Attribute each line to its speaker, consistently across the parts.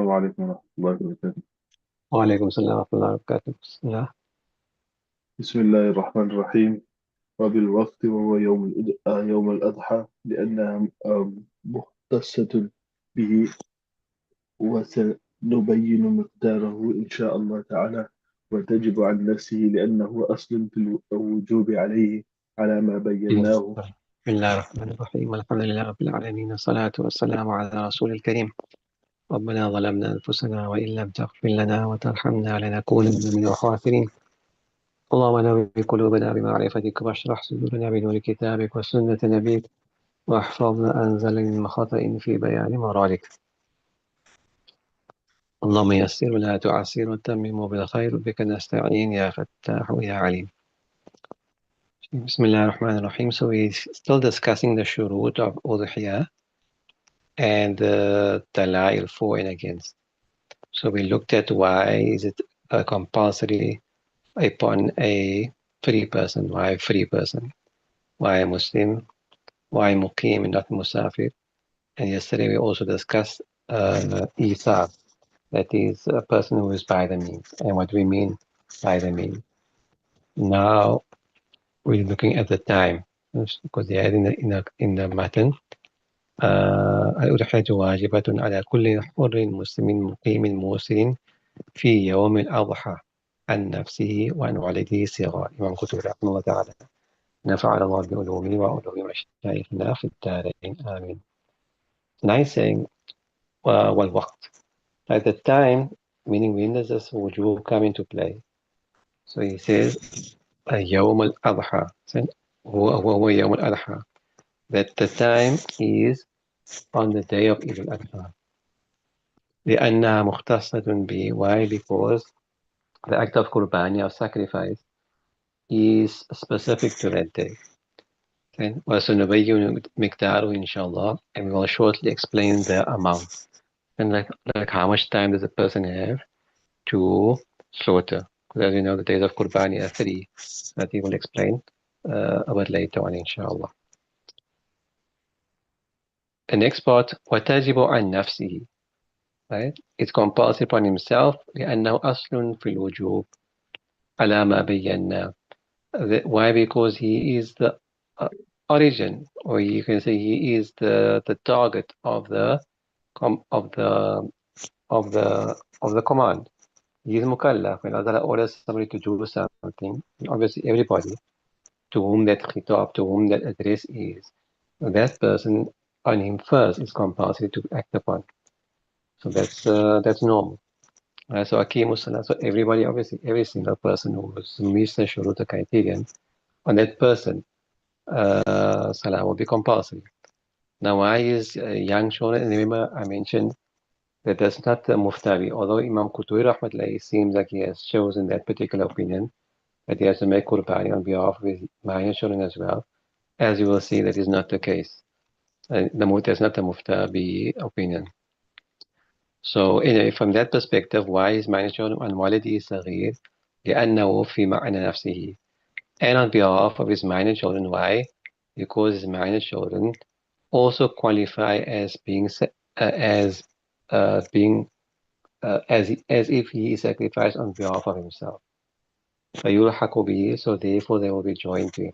Speaker 1: السلام عليكم ورحمة الله وبركاته.
Speaker 2: وعليكم السلام ورحمة الله وبركاته. بسم الله.
Speaker 1: بسم الله الرحمن الرحيم. وبالوقت وهو يوم الأضحى لأنها مختصة به، وسنبين مقداره إن شاء الله تعالى. وتجب عن نفسه لأنه أصل في الوجوب عليه على ما بيناه.
Speaker 2: بسم الله الرحمن الرحيم. الحمد لله رب العالمين، والصلاة والسلام على رسول الكريم. ربنا ظلمنا أنفسنا وإن لم تغفر لنا وترحمنا لنكونن من الخاسرين. اللهم نور قلوبنا بمعرفتك واشرح صدورنا بنور كتابك وسنة نبيك، واحفظنا أنزل من خطأ في بيان مرادك. اللهم يسر ولا تعسر وتمم بالخير، بك نستعين يا فتاح يا عليم. Bismillah ar-Rahman ar-Rahim. So we're still discussing the shurut of Udhiyah and the Dalail for and against. So we looked at why is it compulsory upon a free person, why a free person, why a Muslim, why Muqim and not Musafir. And yesterday we also discussed Isa, that is a person who is by the means, and what we mean by the means. Now we're looking at the time, because they are in the matan. الأضحية واجبة على كل حر مسلم مقيم موسر في يوم الأضحى عن نفسه وعن والده صغار. إمام كتب رحمه الله تعالى، نفع الله بعلومه وعلوم مشايخنا في الدارين آمين. Nice saying والوقت. At the time, meaning when does this wujub come into play? So he says يوم الأضحى. هو يوم الأضحى. That the time is on the day of Eid al-Adha. لأنها مختصة به. Why? Because the act of qurbani, of sacrifice, is specific to that day. Okay? وسنبين مقداره إن شاء الله, and we will shortly explain the amount. And like how much time does a person have to slaughter? Because as you know, the days of qurbani are 3, that he will explain a bit later on, inshallah. The next part, وتجب عن نفسه. Right? It's compulsory upon himself لأنه أصل في الوجوب على ما بينا. Why? Because he is the origin, or you can say he is the target of the command. He is mukallaf. When Allah orders somebody to do something, obviously everybody to whom that khitab, to whom that address is, that person on him first is compulsory to act upon. So that's normal. So Akimus Salah, so everybody, obviously, every single person who meets the Shuruta criterion, on that person, Salah will be compulsory. Now, why is young children? And remember, I mentioned that that's not the Muftabi, although Imam Quturi Rahmatullah seems like he has chosen that particular opinion, that he has to make Qurbani on behalf of his minor children as well. As you will see, that is not the case. That's not the Muftabi opinion. So anyway, from that perspective, why is minor children on walidi صغير لأنه في معنى نفسه, and on behalf of his minor children, why? Because his minor children also qualify as being as as if he is sacrificed on behalf of himself. فيلحق به, so therefore they will be joined to him.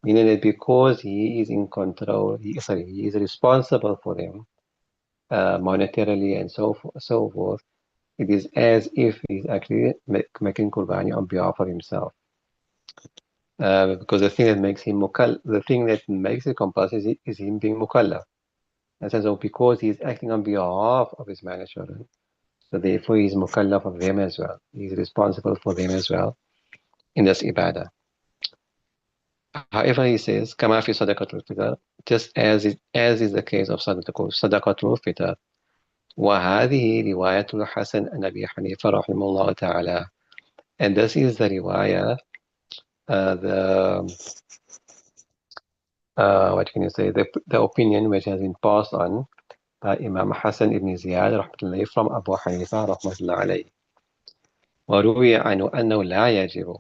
Speaker 2: Meaning that because he is in control, he is responsible for them monetarily and so forth. It is as if he's actually making qurbani on behalf of himself. Because the thing that makes it compulsory is him being mukallaf. And so because he's acting on behalf of his minor children, so therefore he's mukallaf of them as well. He's responsible for them as well in this ibadah. However, he says, kama fi sadaqatul fitr, just as is the case of sadaqatul fitr. وهذه رواية الحسن عن أبي حنيفة رحمه الله تعالى. And this is the riwayah, what can you say, the opinion which has been passed on by Imam Hassan ibn Ziyad rahmatullahi from Abu Hanifa rahmatullahi alayhi. وروي عنه أنه لا يجب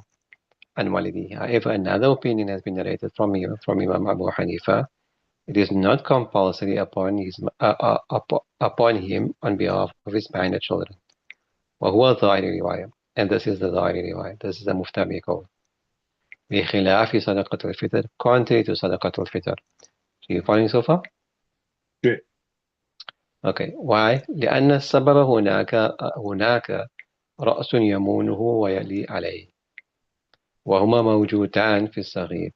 Speaker 2: عن والده. However, another opinion has been narrated from Imam Abu Hanifa It is not compulsory upon him on behalf of his minor children. وهو ظاهر رواية. And this is the ظاهر رواية. This is the مفترض قول. بخلاف صدقة الفطر, contrary to صدقة الفطر. So you following so far?
Speaker 1: Okay.
Speaker 2: Okay. Why? لأن السبب هناك رأس يمونه ويلي عليه. وهما موجودان في الصغير.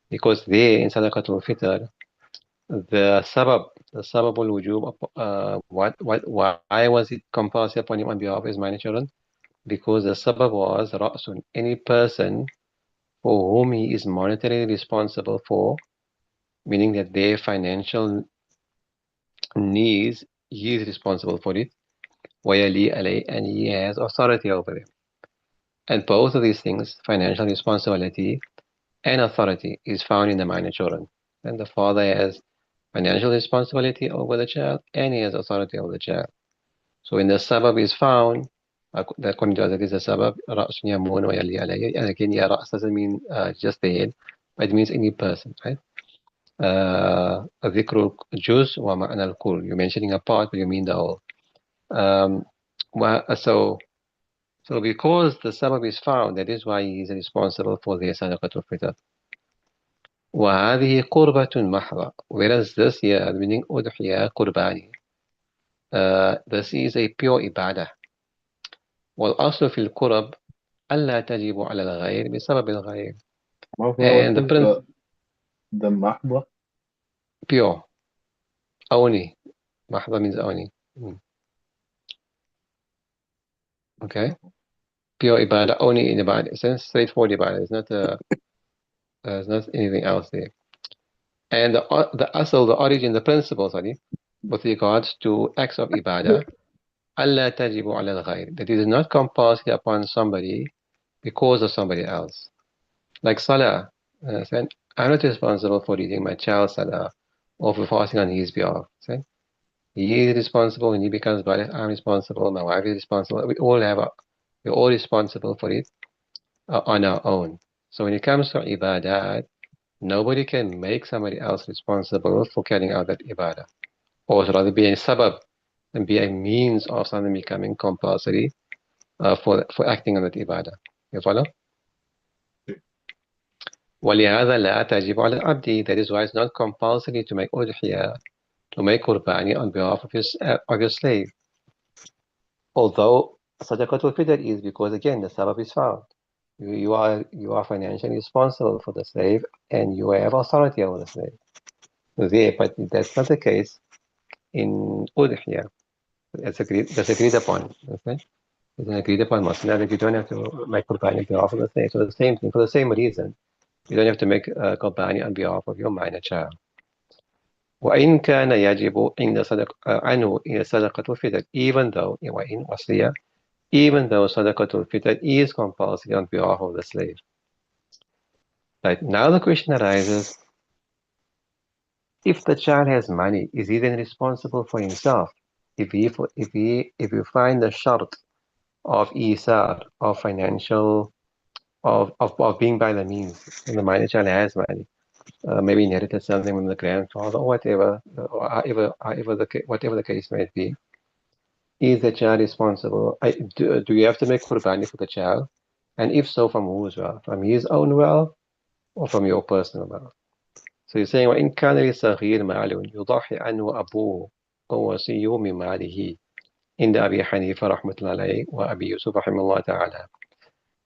Speaker 2: Because there in صدقة الفطر, the sabab al-wujub, why was it compulsory upon him on behalf of his minor children? Because the sabab was ra'sun, any person for whom he is monetarily responsible for, meaning that their financial needs, he is responsible for it, وَيَلِي عَلَيْهِ, and he has authority over them. And both of these things, financial responsibility and authority, is found in the minor children. And the father has financial responsibility over the child, and he has authority over the child. So when the sabab is found, according to Azad, is the sabab, رأس يمون ويلي عليه. And again, yeah, رأس doesn't mean just the head, but it means any person, right? ذكر الجزء ومعنى الكل. You're mentioning a part, but you mean the whole. So because the sabab is found, that is why he is responsible for the صدقة الفطر. وهذه قربة محضة. Whereas this here, meaning أضحية قرباني. This is a pure ibadah. والأصل في القرب ألا تجب على الغير بسبب الغير. And the principle,
Speaker 1: the محضة?
Speaker 2: pure. Only. محضة means only. Okay. Pure ibadah, only in ibadah. It's straightforward ibadah. There's not anything else there. And the asl, the origin, the principle, with regards to acts of ibadah, ألا تجب على الغير. That is not compulsory upon somebody because of somebody else. Like salah. I'm not responsible for reading my child's salah or for fasting on his behalf. He is responsible when he becomes baligh. I'm responsible. My wife is responsible. We're all responsible for it on our own. So when it comes to ibadat, nobody can make somebody else responsible for carrying out that ibadah, or rather be a sabab and be a means of something becoming compulsory for acting on that ibadah. You follow? وَلِهَذَا لَا تَجِبُ عَلَى الْعَبْدِ. That is why it's not compulsory to make udhiyah, to make qurbani on behalf of your slave. Although sadaqatul fitr is, because again the sabab is found. You are financially responsible for the slave, and you have authority over the slave. There, but that's not the case in udhiyah. That's agreed upon. Okay? It's an agreed upon masala that you don't have to make qurbani on behalf of the slave. So the same thing, for the same reason, you don't have to make qurbani on behalf of your minor child. وإن كان يجب عند عنه إلى صدقة الفطر, even though وإن وصية, even though صدقة الفطر is compulsory on behalf of the slave. Right, now the question arises, if the child has money, is he then responsible for himself? If you find the shart of isar, of financial, of being by the means, and the minor child has money, maybe inherited something from the grandfather or whatever, whatever the case might be, is the child responsible? Do you have to make qurbani for the child? And if so, from whose wealth? From his own wealth or from your personal wealth? So you're saying, وَإِنْ كَانَ لِلصَّغِيرِ مَالٌ يُضَحِي عَنْهُ أَبُوهُ وَوَصِيُّهُ مِنْ مَالِهِ عند أبي حنيفة رحمة الله عليه وأبي يوسف رحمه الله تعالى.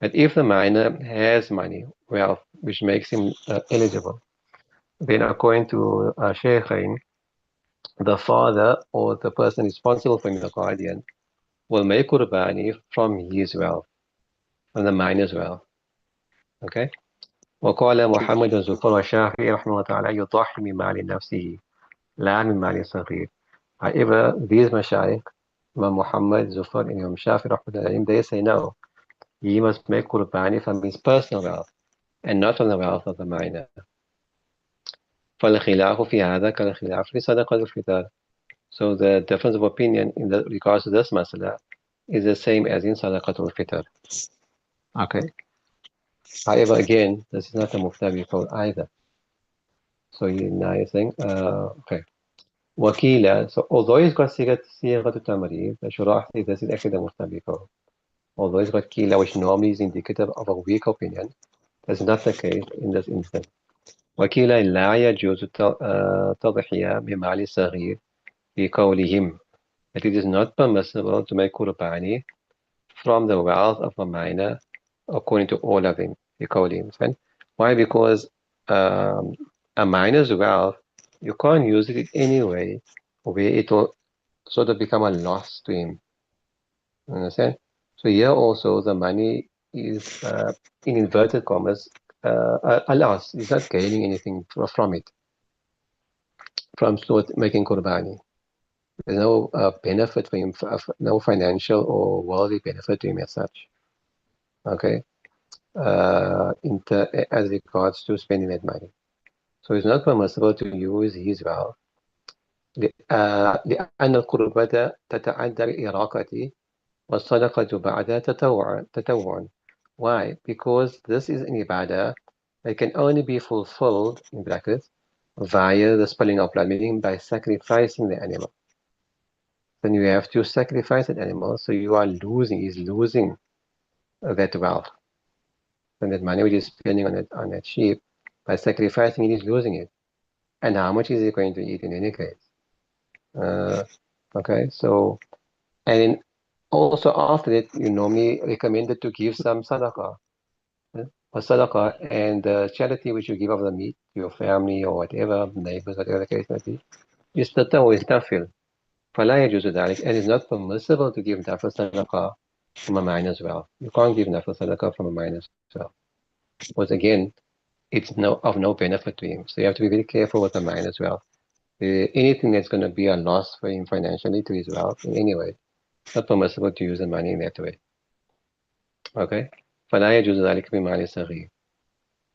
Speaker 2: But if the minor has money, wealth, which makes him eligible, then according to Shaykhain, the father or the person responsible for him, the guardian, will make qurbani from his wealth, from the minor's wealth. Okay? وقال محمد زفر والشافعي رحمه الله تعالى يضحي من مال نفسه لا من مال صغير. However, these mashayikh, Imam Muhammad, Zufar, and Imam Shafi, rahmatullahi, they say no. He must make qurbani from his personal wealth and not from the wealth of the minor. فالخلاف في هذا كالخلاف في صدقة الفطر. So the difference of opinion in regards to this masala is the same as in sadaqatul fitr. Okay. However, again, this is not a muftabi code either. So now you're saying, okay. Wakila, so although he's got صيغة التمريض, the Shurah says this is actually the mustabiqah. Although he's got kila, which normally is indicative of a weak opinion, that's not the case in this instance. وكلا لا يجوز تضحية بمال صغير في قولهم, that it is not permissible to make qurbani from the wealth of a minor according to all of them. في قولهم. Why? Because a minor's wealth, you can't use it in any way where it will sort of become a loss to him. Understand? So here also the money is, in inverted commas, a loss. He's not gaining anything from it, from making qurbani. There's no benefit for him, no financial or worldly benefit to him as such. Okay, as regards to spending that money. So it's not permissible to use his wealth. لأن القربة تتعدى الإراقة والصدقة بعدها تطوعا. Why? Because this is an ibadah that can only be fulfilled, in brackets, via the spilling of blood, meaning by sacrificing the animal. Then you have to sacrifice that animal, so you are losing that wealth. And that money which is spending on that sheep, by sacrificing it, is losing it. And how much is he going to eat in any case? Okay, so, and also after that, you normally recommended to give some sadaqah. Or sadaqah, and the charity which you give of the meat to your family or whatever, neighbors, whatever the case may be, is tatawu, is nafil. فلا يجوز ذلك, and it's not permissible to give nafil sadaqah from a minor as well. You can't give nafil sadaqah from a minor as well. Because again, it's of no benefit to him. So you have to be very careful with the minor as well. Anything that's going to be a loss for him financially to his wealth in any way, it's not permissible to use the money in that way. Okay? فلا يجوز ذلك بمال صغير.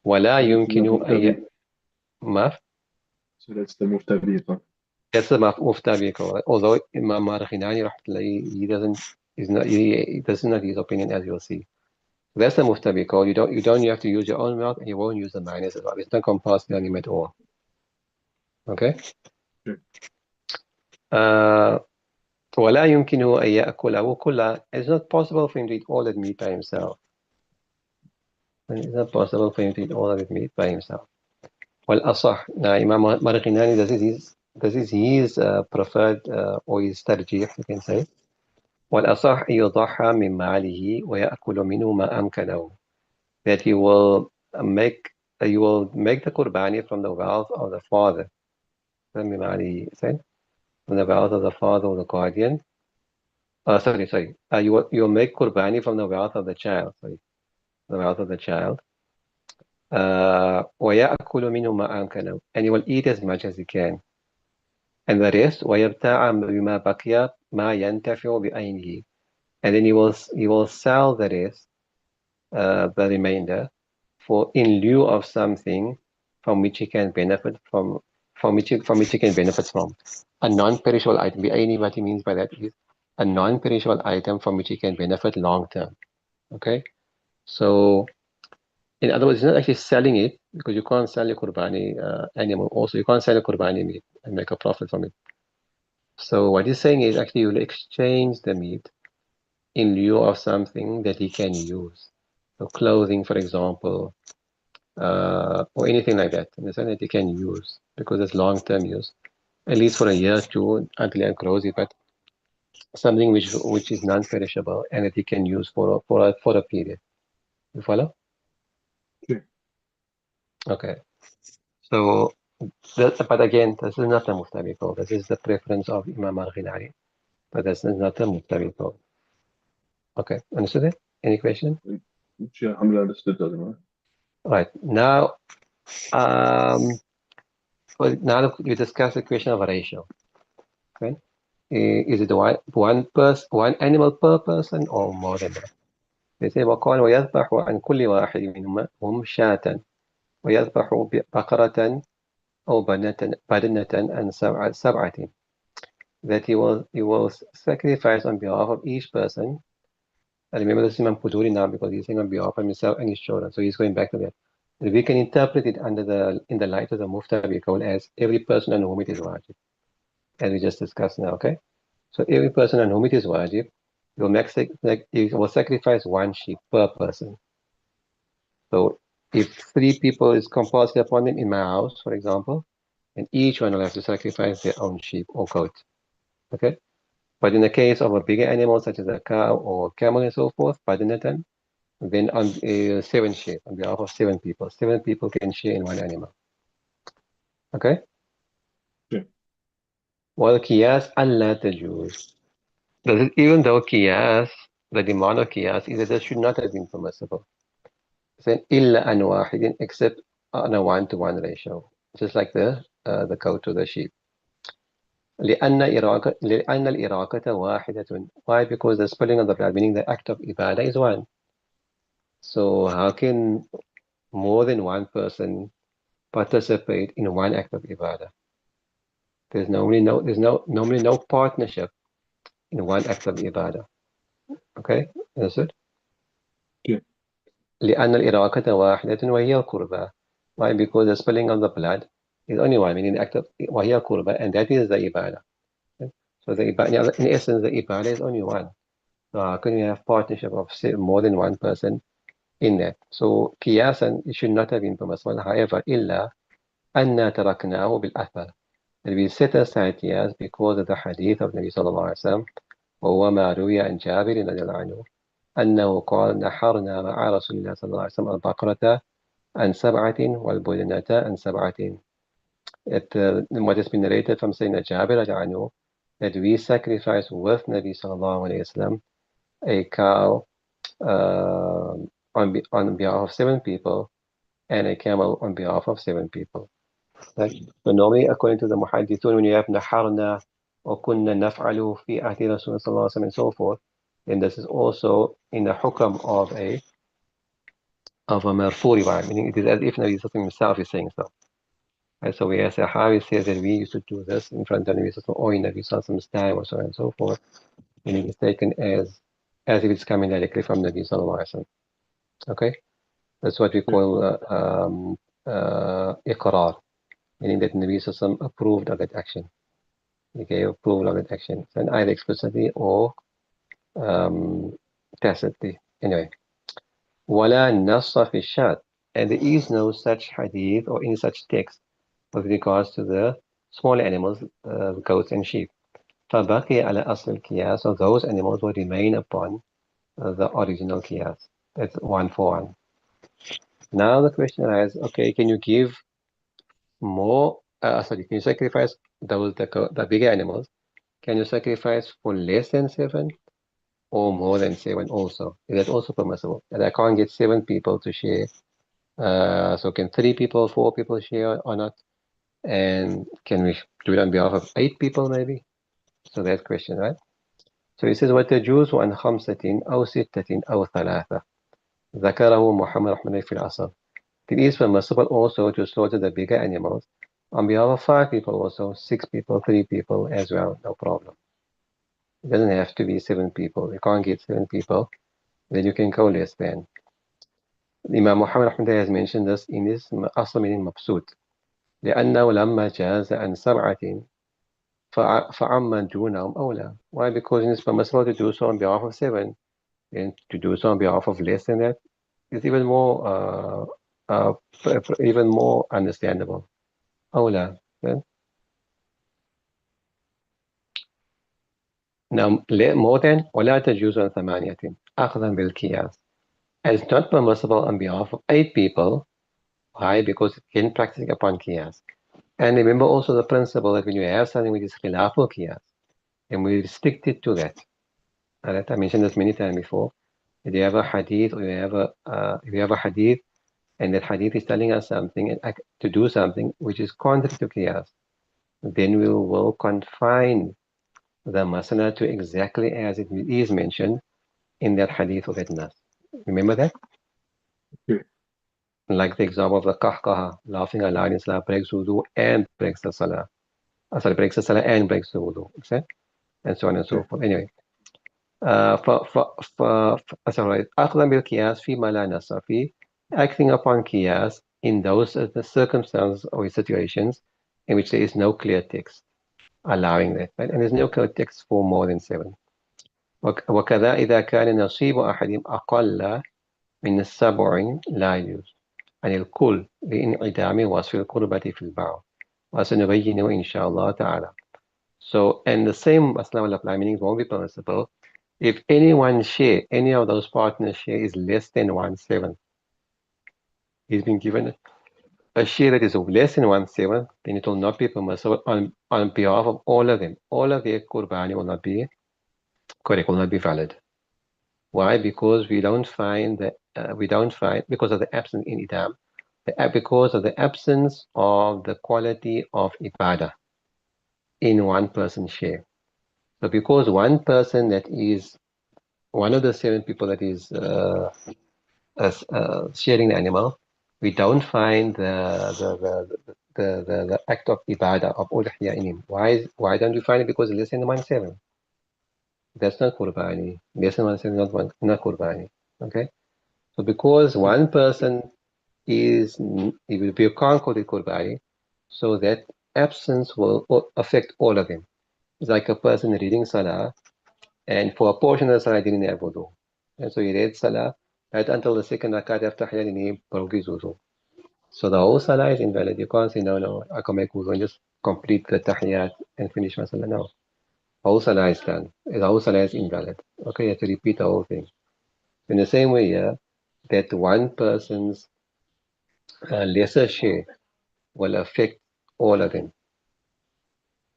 Speaker 2: ولا
Speaker 1: So that's
Speaker 2: يمكن أن ما
Speaker 1: So that's the muftabiqa.
Speaker 2: That's the muftabiqa. Although Imam Maraghinani, he does not his opinion, as you'll see. That's the muftabiqa. You don't have to use your own mouth, and you won't use the minus as well. It's not compulsory on him at all. Okay.
Speaker 1: Sure.
Speaker 2: ولا يمكنه أن يأكله كله. It's not possible for him to eat all that meat by himself. And it's not possible for him to eat all that meat by himself. والأصح. Now Imam Maraghinani, this is his preferred or his tarjih, you can say. والأصح يضحى من ماله ويأكل منه ما أمكنه. That you will make the qurbani from the wealth of the father. From the wealth of the father or the guardian. Sorry. You will make qurbani from the wealth of the child. Sorry, the wealth of the child. ويأكل منه ما أمكنه. And you will eat as much as you can. And the rest ويبتاع بما بقي ما ينتفع بعينه. And then you will sell the rest, the remainder, for in lieu of something from which he can benefit from which he can benefit from. A non-perishable item. What he means by that is a non-perishable item from which he can benefit long term. Okay? So in other words, he's not actually selling it, because you can't sell your qurbani animal. Also, you can't sell a qurbani meat and make a profit from it. So what he's saying is actually you'll exchange the meat in lieu of something that he can use. So clothing, for example, or anything like that. Understand, that he can use, because it's long-term use, at least for a year or two until he outgrows it. But something which is non-perishable and that he can use for a period. You follow?
Speaker 1: Sure.
Speaker 2: Okay. So, but again, this is not the mustabiqo. This is the preference of Imam al-Ghilani. But this is not the mustabiqo. Okay, understood it? Any question?
Speaker 1: Sure, Alhamdulillah, understood that, man.
Speaker 2: Right. Now, now we discuss the question of a ratio. Okay. Is it one animal per person or more than that? They say وقال ويذبح عن كل واحد منهم شاة ويذبح بقرة أو بدنة عن سبعة. That he will sacrifice on behalf of each person. I remember this Imam Quduri now, because he's saying on behalf of himself and his children. So he's going back to that. We can interpret it in the light of the mufta Bhikhoo as every person on whom it is wajib, as we just discussed now, okay? So every person on whom it is wajib, you will sacrifice one sheep per person. So if 3 people is compulsory upon them in my house, for example, and each one will have to sacrifice their own sheep or goat, okay? But in the case of a bigger animal such as a cow or camel and so forth, badinatan, then on 7 sheep on behalf of 7 people. 7 people can share in one animal. Okay?
Speaker 1: Okay.
Speaker 2: والقياس ألا تجوز. Even though qiyas, the demand of qiyas is that it should not have been permissible. Then إلا عن واحد, except on a 1-to-1 ratio, just like the cow to the sheep. لأن الإراقة واحدة. Why? Because the spilling of the blood, meaning the act of ibadah, is one. So how can more than one person participate in one act of ibadah? There's normally no partnership in one act of ibadah. Okay, understood?
Speaker 1: Okay.
Speaker 2: لأن الإراقة واحدة وهي القربة. Why? Because the spilling of the blood is only one, meaning the act of وهي القربة, and that is the ibadah. Okay? So the ibadah, in essence, the ibadah is only one. So how can you have partnership of more than one person in that? So قياسا, it should not have been permissible. However, إلا أن تركناه بالأثر. And we set aside qiyas because of the hadith of Nabi sallallahu alaihi wasallam, وهو ما روي عن جابر رضي الله عنه أنه قال نحرنا مع رسول الله صلى الله عليه وسلم البقرة عن 7 والبدنة عن 7. What has been narrated from Sayyidina Jabir رضي الله عنه, that we sacrifice with Nabi sallallahu alaihi wasallam a cow on behalf of 7 people and a camel on behalf of 7 people. Right? So normally, according to the muhaddithun, when you have naharna or kunna naf'alu fi ahdi Rasulullah sallallahu alaihi wasallam and so forth, then this is also in the hukam of a marfu riwayah, meaning it is as if Nabi Sallallahu himself is saying so. Right? So we as Sahabi says that we used to do this in front of Nabi Sallallahu or in Nabi Sallallahu time or so on and so forth, meaning it's taken as if it's coming directly from Nabi Sallallahu Alaihi Wasallam. Okay, that's what we call iqrar, meaning that Nabi Sallallahu approved of that action. He gave approval of that action, and either explicitly or tacitly. Anyway, ولا نص في الشاذ, and there is no such hadith or any such text with regards to the small animals, goats and sheep. فبقي على أصل القياس, so those animals will remain upon the original qiyas. That's 1 for 1. Now the question is, okay, can you give more? Can you sacrifice the bigger animals? Can you sacrifice for less than 7 or more than 7 also? Is that also permissible? And I can't get 7 people to share. So can 3 people, 4 people share or not? And can we do it on behalf of 8 people maybe? So that question, right? So he says, وَتَجُوزُ عَنْ خَمْسَةٍ أَوْ سِتَّةٍ أَوْ ثَلَاثَةٍ ذكره محمد رحمه الله في الأصل. It is permissible also to slaughter the bigger animals on behalf of 5 people also, 6 people, 3 people as well, no problem. It doesn't have to be 7 people. You can't get 7 people, then you can go less than. Imam Muhammad رحمه الله has mentioned this in his أصل meaning مبسوط. لأنه لما جاز عن 7 فعمن دونهم أولى. Why? Because it is permissible to do so on behalf of 7, and to do so on behalf of less than that is even more understandable. أولى. Okay? Now, more than ولا تجوز عن 8 أخذا بالقياس. And it's not permissible on behalf of 8 people. Why? Because it can practice upon qiyas. And remember also the principle that when you have something which is khilaful qiyas, and we restricted to that. Alright, I mentioned this many times before. If you have a hadith, or if you have a hadith, and that hadith is telling us something, and to do something which is contrary to qiyas, then we will confine the masana to exactly as it is mentioned in that hadith or that nas. Remember that?
Speaker 1: Okay.
Speaker 2: Like the example of the qahqaha, laughing aloud in salah breaks wudu and breaks the salah. Breaks the salah and breaks the wudu. Okay? And so on and so forth. Anyway. Sorry. أخذا بالقياس فيما لا نص فيه. Acting upon qiyas in those the circumstances or situations in which there is no clear text allowing that, right? And there's no clear text for more than 7. وكذا إذا كان نصيب أحدهم أقل من 7 لا يجوز عن الكل لانعدام وصف القربة في البعض وسنبينه إن شاء الله تعالى. So, and the same Aslam will apply, meaning it won't be permissible if anyone share, any of those partners share is less than 1/7. He's been given a share that is less than 1/7, then it will not be permissible on behalf of all of them. All of their qurbani will not be correct, will not be valid. Why? Because we don't find that because of the absence in idam, because of the absence of the quality of ibadah in one person's share. So because one person that is one of the 7 people that is sharing the animal, we don't find the act of ibadah of udhiyah in him. Why don't we find it? Because less than 1/7. That's not qurbani. Less than 1/7 not qurbani. Okay. So because one person is it will be a conquered qurbani, so that absence will affect all of them. It's like a person reading salah, and for a portion of the salah didn't have wudu. And so he read salah right until the second rakat after tahiyat and he broke his wudu. So the whole salah is invalid. You can't say, no, I can make wudu and just complete the tahiyat and finish my salah. No. The whole salah is done. The whole salah is invalid. Okay, you have to repeat the whole thing. In the same way, yeah, that one person's lesser share will affect all of them.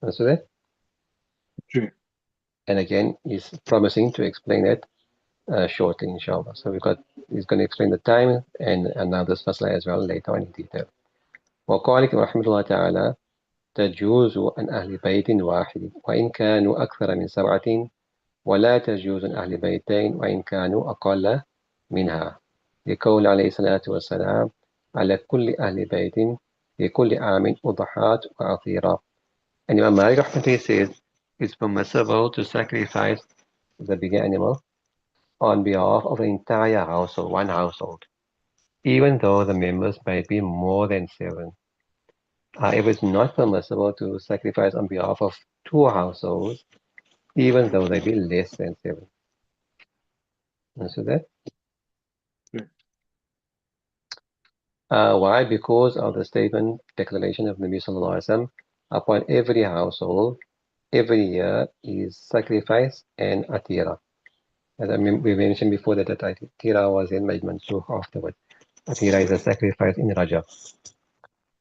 Speaker 2: Understood that?
Speaker 1: True.
Speaker 2: And again, he's promising to explain that shortly, inshallah. So he's going to explain the time and another masala as well later on in detail. وقالك رحمة الله تعالى تجوز عن أهل بيت واحد وإن كانوا أكثر من 7 ولا تجوز عن أهل بيتين وإن كانوا أقل منها لقول عليه الصلاة والسلام على كل أهل بيت في كل عام أضحات وعطيرة. And Imam Malik rahmatullah says it's permissible to sacrifice the bigger animal on behalf of the entire household, one household, even though the members may be more than 7. However, it's not permissible to sacrifice on behalf of 2 households, even though they be less than 7. So that?
Speaker 1: True.
Speaker 2: Why? Because of the statement, declaration of Nabi Sallallahu Alaihi Wasallam, upon every household, every year is sacrifice and atira. As we mentioned before that atira was in made mansukh afterwards. Atira is a sacrifice in Rajab.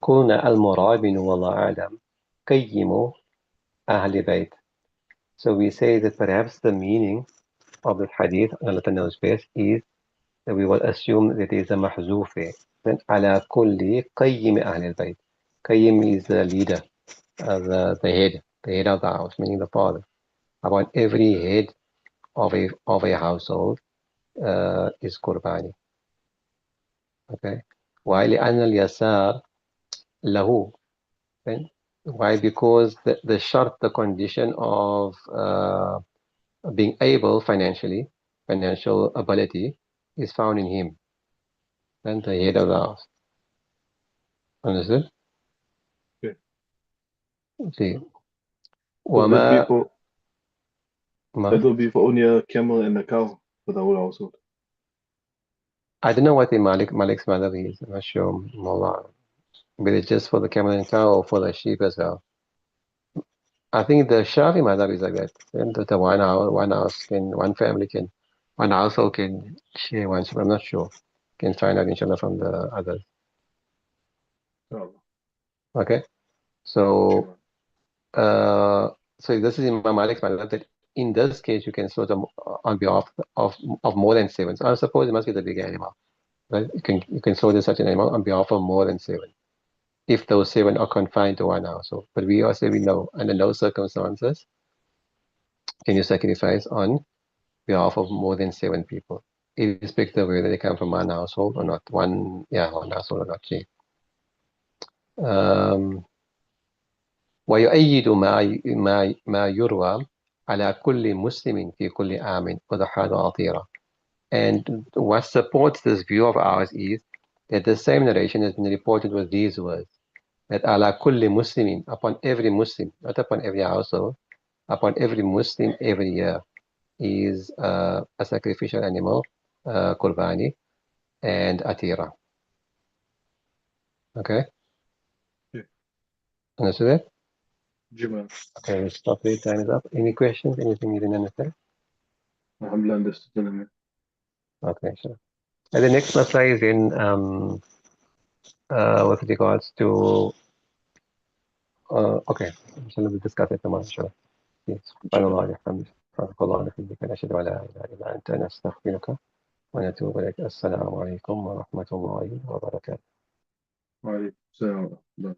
Speaker 2: قلنا المراد منه والله أعلم قيموا أهل بيت. So we say that perhaps the meaning of the hadith, Allah knows best, is that we will assume that it is a mahzuf. Then على كل قيم أهل البيت. Qayyim is the leader, the head of the house, meaning the father. About every head of a household is qurbani. Okay. Why? لأن اليسار له. Why? Because the shart, the condition of being able financially, financial ability, is found in him. And the head of the house. Understood?
Speaker 1: Okay.
Speaker 2: See.
Speaker 1: So that
Speaker 2: وما
Speaker 1: people that will be for only a camel and a cow for the whole household.
Speaker 2: I don't know what the Malik's mother is. I'm not sure. Mullah. But it's just for the camel and cow or for the sheep as well. I think the Shafi madhab is like that. And the one household can share one sheep. I'm not sure. Can find out inshallah from the others.
Speaker 1: Oh,
Speaker 2: Okay. So
Speaker 1: sure.
Speaker 2: so this is Imam Malik's madhab that in this case you can slaughter on behalf of more than 7. So I suppose it must be the bigger animal. Right? You can slaughter such an animal on behalf of more than 7. If those 7 are confined to one household. But we also know under no circumstances can you sacrifice on behalf of more than 7 people, irrespective of whether they come from one household or not. One household or not. See. ويؤيد ما يروى على كل مسلم في كل عام وضحى وعطيرة. And what supports this view of ours is that the same narration has been reported with these words, that ala kulli muslimin, upon every Muslim, not upon every household, upon every Muslim every year is a sacrificial animal, qurbani, and atira. Okay?
Speaker 1: Okay.
Speaker 2: Understood that?
Speaker 1: Jamal.
Speaker 2: Okay, we'll stop there. Time is up. Any questions? Anything you didn't understand?
Speaker 1: Alhamdulillah, understood.
Speaker 2: Okay, sure. And the next masala is in with regards to okay, inshallah we'll discuss it tomorrow, sure. Yes. سبحان
Speaker 1: Inshallah.
Speaker 2: الله وبحمده سبحانك اللهم وبحمدك نشهد أن لا إله إلا أنت نستغفرك ونتوب إليك السلام عليكم ورحمة الله وبركاته.
Speaker 1: Wa alaikum salam wa rahmatullah.